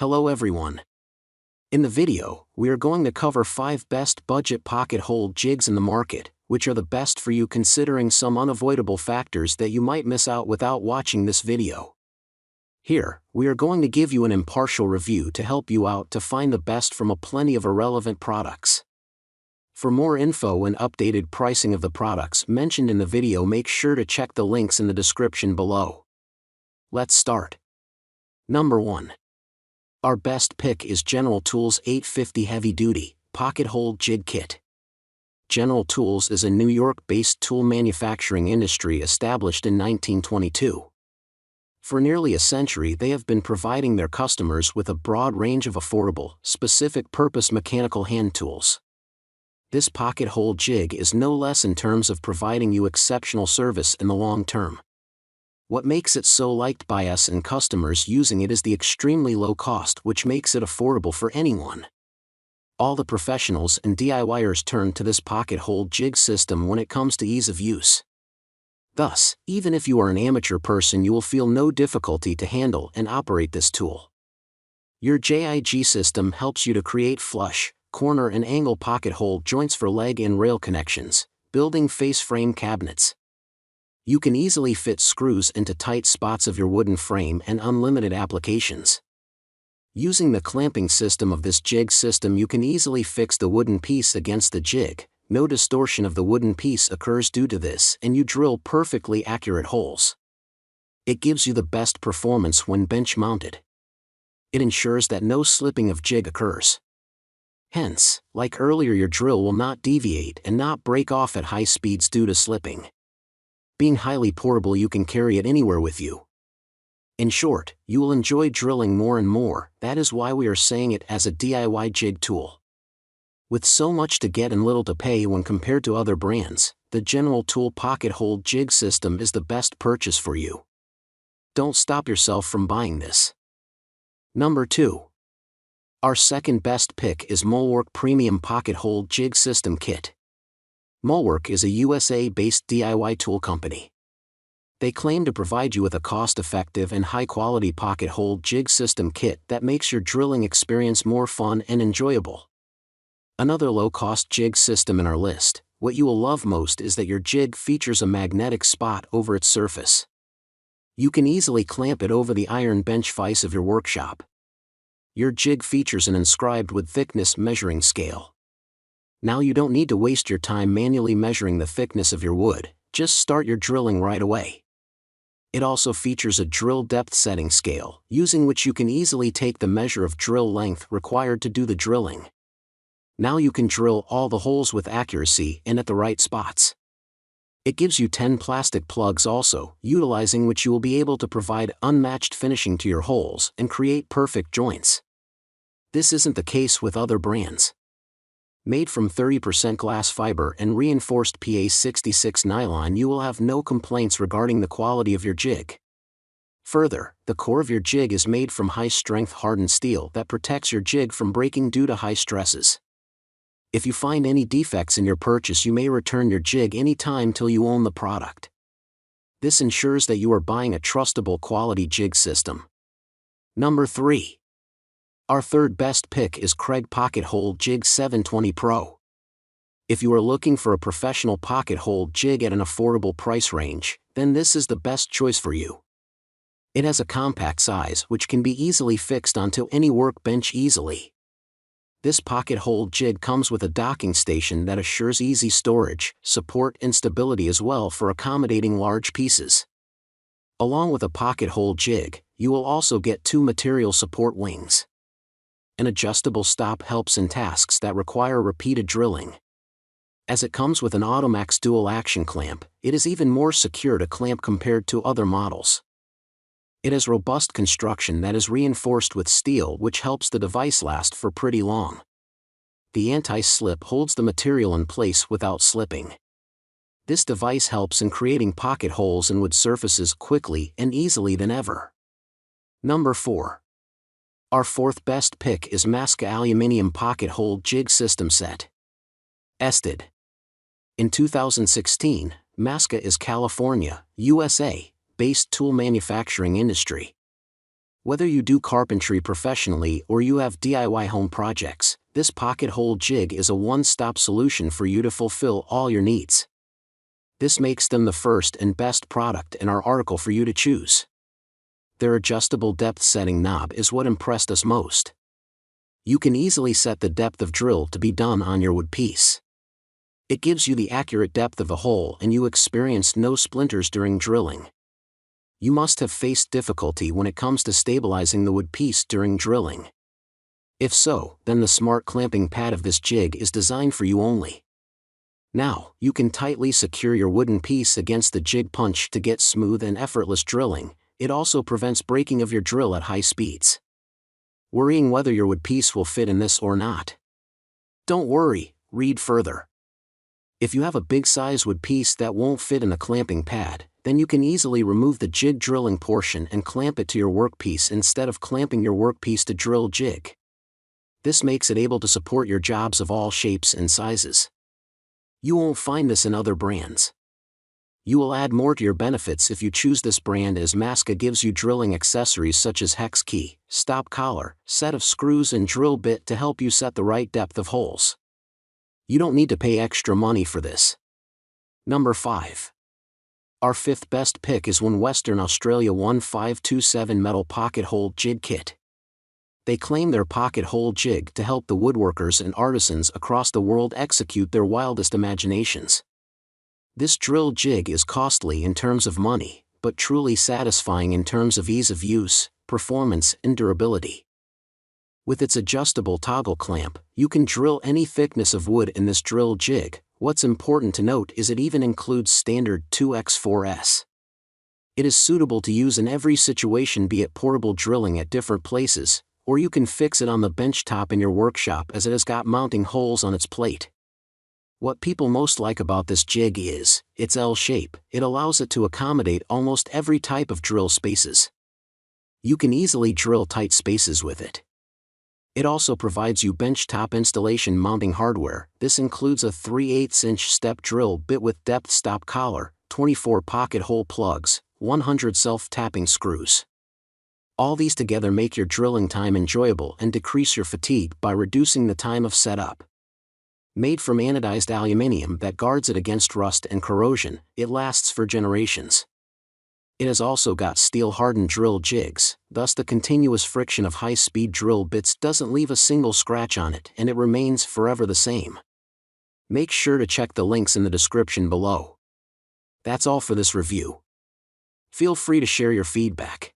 Hello everyone. In the video, we are going to cover 5 best budget pocket hole jigs in the market, which are the best for you considering some unavoidable factors that you might miss out without watching this video. Here, we are going to give you an impartial review to help you out to find the best from a plenty of irrelevant products. For more info and updated pricing of the products mentioned in the video, make sure to check the links in the description below. Let's start. Number 1. Our best pick is General Tools 850 Heavy Duty Pocket Hole Jig Kit. General Tools is a New York-based tool manufacturing industry established in 1922. For nearly a century they have been providing their customers with a broad range of affordable, specific-purpose mechanical hand tools. This pocket hole jig is no less in terms of providing you exceptional service in the long term. What makes it so liked by us and customers using it is the extremely low cost, which makes it affordable for anyone. All the professionals and DIYers turn to this pocket hole jig system when it comes to ease of use. Thus, even if you are an amateur person, you will feel no difficulty to handle and operate this tool. Your JIG system helps you to create flush, corner and angle pocket hole joints for leg and rail connections, building face frame cabinets. You can easily fit screws into tight spots of your wooden frame and unlimited applications. Using the clamping system of this jig system, you can easily fix the wooden piece against the jig. No distortion of the wooden piece occurs due to this, and you drill perfectly accurate holes. It gives you the best performance when bench mounted. It ensures that no slipping of jig occurs. Hence, like earlier, your drill will not deviate and not break off at high speeds due to slipping. Being highly portable, you can carry it anywhere with you. In short, you will enjoy drilling more and more. That is why we are saying it as a DIY jig tool. With so much to get and little to pay when compared to other brands, the General Tool Pocket Hole Jig System is the best purchase for you. Don't stop yourself from buying this. Number 2. Our second best pick is MulWark Premium Pocket Hole Jig System Kit. MulWark is a USA-based DIY tool company. They claim to provide you with a cost-effective and high-quality pocket hole jig system kit that makes your drilling experience more fun and enjoyable. Another low-cost jig system in our list. What you will love most is that your jig features a magnetic spot over its surface. You can easily clamp it over the iron bench vise of your workshop. Your jig features an inscribed wood thickness measuring scale. Now you don't need to waste your time manually measuring the thickness of your wood, just start your drilling right away. It also features a drill depth setting scale, using which you can easily take the measure of drill length required to do the drilling. Now you can drill all the holes with accuracy and at the right spots. It gives you 10 plastic plugs also, utilizing which you will be able to provide unmatched finishing to your holes and create perfect joints. This isn't the case with other brands. Made from 30% glass fiber and reinforced PA66 nylon, you will have no complaints regarding the quality of your jig. Further, the core of your jig is made from high-strength hardened steel that protects your jig from breaking due to high stresses. If you find any defects in your purchase, you may return your jig anytime till you own the product. This ensures that you are buying a trustable quality jig system. Number 3. Our third best pick is Kreg Pocket Hole Jig 720 Pro. If you are looking for a professional pocket hole jig at an affordable price range, then this is the best choice for you. It has a compact size which can be easily fixed onto any workbench easily. This pocket hole jig comes with a docking station that assures easy storage, support and stability as well for accommodating large pieces. Along with a pocket hole jig, you will also get 2 material support wings. An adjustable stop helps in tasks that require repeated drilling. As it comes with an Automax dual action clamp, it is even more secure to clamp compared to other models. It has robust construction that is reinforced with steel, which helps the device last for pretty long. The anti-slip holds the material in place without slipping. This device helps in creating pocket holes in wood surfaces quickly and easily than ever. Number 4. Our fourth best pick is Massca Aluminium Pocket Hole Jig System Set. Ested. In 2016, Massca is California, USA, based tool manufacturing industry. Whether you do carpentry professionally or you have DIY home projects, this pocket hole jig is a one-stop solution for you to fulfill all your needs. This makes them the first and best product in our article for you to choose. Their adjustable depth setting knob is what impressed us most. You can easily set the depth of drill to be done on your wood piece. It gives you the accurate depth of a hole and you experience no splinters during drilling. You must have faced difficulty when it comes to stabilizing the wood piece during drilling. If so, then the smart clamping pad of this jig is designed for you only. Now, you can tightly secure your wooden piece against the jig punch to get smooth and effortless drilling. It also prevents breaking of your drill at high speeds. Worrying whether your wood piece will fit in this or not? Don't worry, read further. If you have a big size wood piece that won't fit in the clamping pad, then you can easily remove the jig drilling portion and clamp it to your workpiece instead of clamping your workpiece to drill jig. This makes it able to support your jobs of all shapes and sizes. You won't find this in other brands. You will add more to your benefits if you choose this brand, as Massca gives you drilling accessories such as hex key, stop collar, set of screws and drill bit to help you set the right depth of holes. You don't need to pay extra money for this. Number 5. Our fifth best pick is Western Australia 1527 Metal Pocket Hole Jig Kit. They claim their pocket hole jig to help the woodworkers and artisans across the world execute their wildest imaginations. This drill jig is costly in terms of money, but truly satisfying in terms of ease of use, performance, and durability. With its adjustable toggle clamp, you can drill any thickness of wood in this drill jig. What's important to note is it even includes standard 2x4s. It is suitable to use in every situation, be it portable drilling at different places, or you can fix it on the bench top in your workshop as it has got mounting holes on its plate. What people most like about this jig is its L shape. It allows it to accommodate almost every type of drill spaces. You can easily drill tight spaces with it. It also provides you benchtop installation mounting hardware. This includes a 3/8-inch step drill bit with depth stop collar, 24 pocket hole plugs, 100 self-tapping screws. All these together make your drilling time enjoyable and decrease your fatigue by reducing the time of setup. Made from anodized aluminium that guards it against rust and corrosion, it lasts for generations. It has also got steel-hardened drill jigs, thus the continuous friction of high-speed drill bits doesn't leave a single scratch on it and it remains forever the same. Make sure to check the links in the description below. That's all for this review. Feel free to share your feedback.